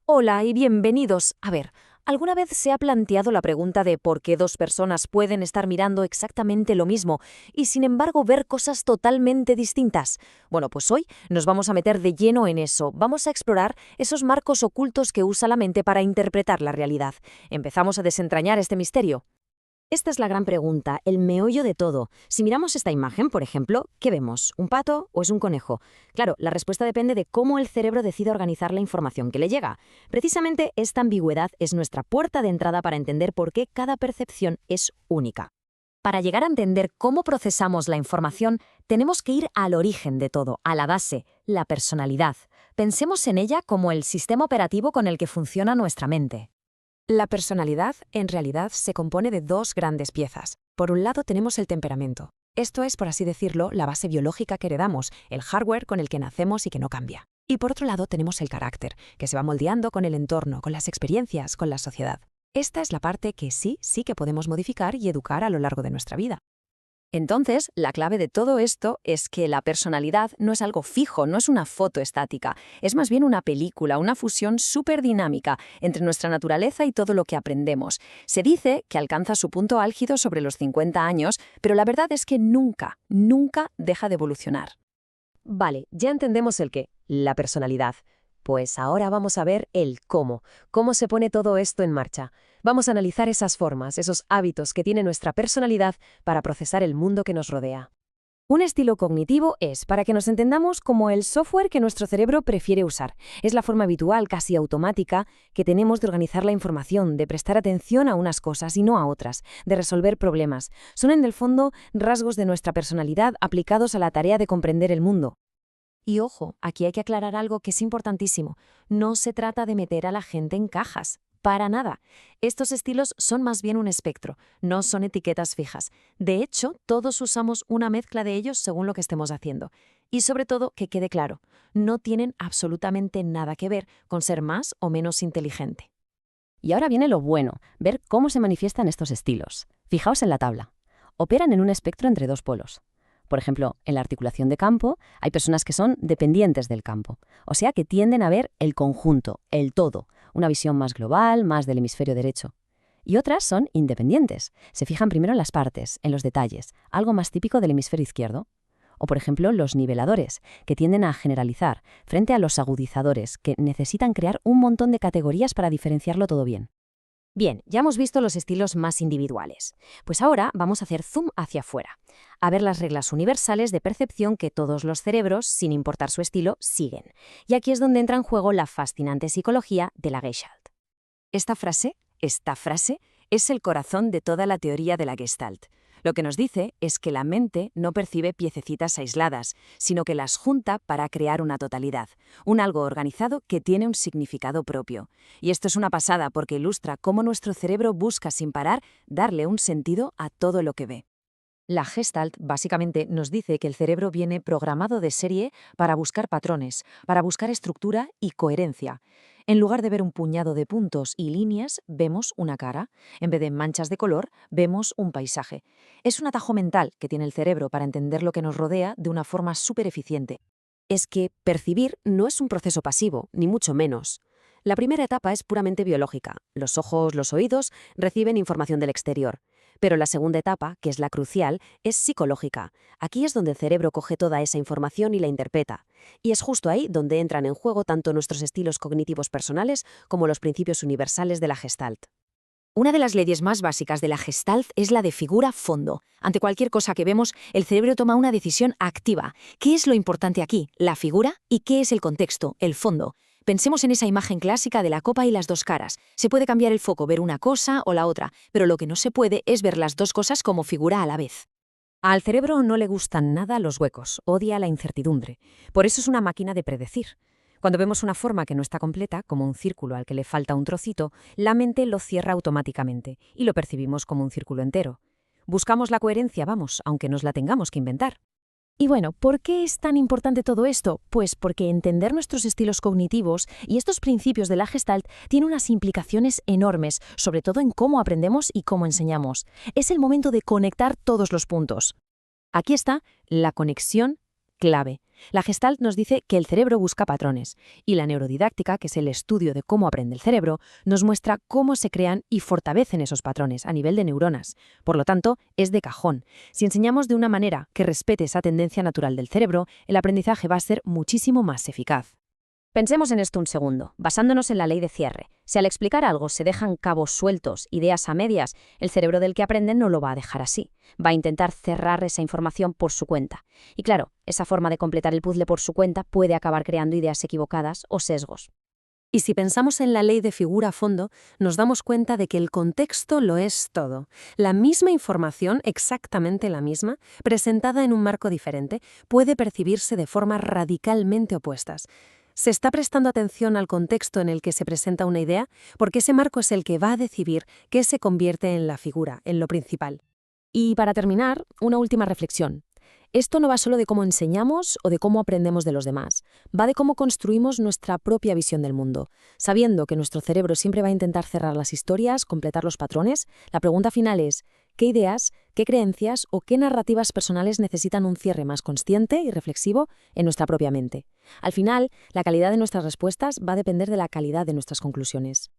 Hola y bienvenidos. A ver, ¿alguna vez se ha planteado la pregunta de por qué dos personas pueden estar mirando exactamente lo mismo y sin embargo ver cosas totalmente distintas? Bueno, pues hoy nos vamos a meter de lleno en eso. Vamos a explorar esos marcos ocultos que usa la mente para interpretar la realidad. Empezamos a desentrañar este misterio. Esta es la gran pregunta, el meollo de todo. Si miramos esta imagen, por ejemplo, ¿qué vemos? ¿Un pato o es un conejo? Claro, la respuesta depende de cómo el cerebro decide organizar la información que le llega. Precisamente esta ambigüedad es nuestra puerta de entrada para entender por qué cada percepción es única. Para llegar a entender cómo procesamos la información, tenemos que ir al origen de todo, a la base, la personalidad. Pensemos en ella como el sistema operativo con el que funciona nuestra mente. La personalidad, en realidad, se compone de dos grandes piezas. Por un lado tenemos el temperamento. Esto es, por así decirlo, la base biológica que heredamos, el hardware con el que nacemos y que no cambia. Y por otro lado tenemos el carácter, que se va moldeando con el entorno, con las experiencias, con la sociedad. Esta es la parte que sí que podemos modificar y educar a lo largo de nuestra vida. Entonces, la clave de todo esto es que la personalidad no es algo fijo, no es una foto estática, es más bien una película, una fusión súper dinámica entre nuestra naturaleza y todo lo que aprendemos. Se dice que alcanza su punto álgido sobre los 50 años, pero la verdad es que nunca deja de evolucionar. Vale, ya entendemos el qué, la personalidad. Pues ahora vamos a ver el cómo se pone todo esto en marcha. Vamos a analizar esas formas, esos hábitos que tiene nuestra personalidad para procesar el mundo que nos rodea. Un estilo cognitivo es, para que nos entendamos, como el software que nuestro cerebro prefiere usar. Es la forma habitual, casi automática, que tenemos de organizar la información, de prestar atención a unas cosas y no a otras, de resolver problemas. Son, en el fondo, rasgos de nuestra personalidad aplicados a la tarea de comprender el mundo. Y ojo, aquí hay que aclarar algo que es importantísimo. No se trata de meter a la gente en cajas. Para nada. Estos estilos son más bien un espectro, no son etiquetas fijas. De hecho, todos usamos una mezcla de ellos según lo que estemos haciendo. Y sobre todo, que quede claro, no tienen absolutamente nada que ver con ser más o menos inteligente. Y ahora viene lo bueno, ver cómo se manifiestan estos estilos. Fijaos en la tabla. Operan en un espectro entre dos polos. Por ejemplo, en la articulación de campo hay personas que son dependientes del campo, o sea que tienden a ver el conjunto, el todo, una visión más global, más del hemisferio derecho. Y otras son independientes, se fijan primero en las partes, en los detalles, algo más típico del hemisferio izquierdo. O por ejemplo, los niveladores, que tienden a generalizar, frente a los agudizadores, que necesitan crear un montón de categorías para diferenciarlo todo bien. Bien, ya hemos visto los estilos más individuales. Pues ahora vamos a hacer zoom hacia afuera, a ver las reglas universales de percepción que todos los cerebros, sin importar su estilo, siguen. Y aquí es donde entra en juego la fascinante psicología de la Gestalt. Esta frase es el corazón de toda la teoría de la Gestalt. Lo que nos dice es que la mente no percibe piececitas aisladas, sino que las junta para crear una totalidad, un algo organizado que tiene un significado propio. Y esto es una pasada porque ilustra cómo nuestro cerebro busca sin parar darle un sentido a todo lo que ve. La Gestalt básicamente nos dice que el cerebro viene programado de serie para buscar patrones, para buscar estructura y coherencia. En lugar de ver un puñado de puntos y líneas, vemos una cara. En vez de manchas de color, vemos un paisaje. Es un atajo mental que tiene el cerebro para entender lo que nos rodea de una forma súper eficiente. Es que percibir no es un proceso pasivo, ni mucho menos. La primera etapa es puramente biológica. Los ojos, los oídos reciben información del exterior. Pero la segunda etapa, que es la crucial, es psicológica. Aquí es donde el cerebro coge toda esa información y la interpreta. Y es justo ahí donde entran en juego tanto nuestros estilos cognitivos personales como los principios universales de la Gestalt. Una de las leyes más básicas de la Gestalt es la de figura-fondo. Ante cualquier cosa que vemos, el cerebro toma una decisión activa. ¿Qué es lo importante aquí? ¿La figura? ¿Y qué es el contexto? El fondo. Pensemos en esa imagen clásica de la copa y las dos caras. Se puede cambiar el foco, ver una cosa o la otra, pero lo que no se puede es ver las dos cosas como figura a la vez. Al cerebro no le gustan nada los huecos, odia la incertidumbre. Por eso es una máquina de predecir. Cuando vemos una forma que no está completa, como un círculo al que le falta un trocito, la mente lo cierra automáticamente y lo percibimos como un círculo entero. Buscamos la coherencia, vamos, aunque nos la tengamos que inventar. Y bueno, ¿por qué es tan importante todo esto? Pues porque entender nuestros estilos cognitivos y estos principios de la Gestalt tiene unas implicaciones enormes, sobre todo en cómo aprendemos y cómo enseñamos. Es el momento de conectar todos los puntos. Aquí está la conexión clave. La Gestalt nos dice que el cerebro busca patrones, y la neurodidáctica, que es el estudio de cómo aprende el cerebro, nos muestra cómo se crean y fortalecen esos patrones a nivel de neuronas. Por lo tanto, es de cajón. Si enseñamos de una manera que respete esa tendencia natural del cerebro, el aprendizaje va a ser muchísimo más eficaz. Pensemos en esto un segundo, basándonos en la ley de cierre. Si al explicar algo se dejan cabos sueltos, ideas a medias, el cerebro del que aprende no lo va a dejar así. Va a intentar cerrar esa información por su cuenta. Y claro, esa forma de completar el puzzle por su cuenta puede acabar creando ideas equivocadas o sesgos. Y si pensamos en la ley de figura a fondo, nos damos cuenta de que el contexto lo es todo. La misma información, exactamente la misma, presentada en un marco diferente, puede percibirse de formas radicalmente opuestas. ¿Se está prestando atención al contexto en el que se presenta una idea? Porque ese marco es el que va a decidir qué se convierte en la figura, en lo principal. Y para terminar, una última reflexión. Esto no va solo de cómo enseñamos o de cómo aprendemos de los demás, va de cómo construimos nuestra propia visión del mundo. Sabiendo que nuestro cerebro siempre va a intentar cerrar las historias, completar los patrones, la pregunta final es, ¿qué ideas, qué creencias o qué narrativas personales necesitan un cierre más consciente y reflexivo en nuestra propia mente? Al final, la calidad de nuestras respuestas va a depender de la calidad de nuestras conclusiones.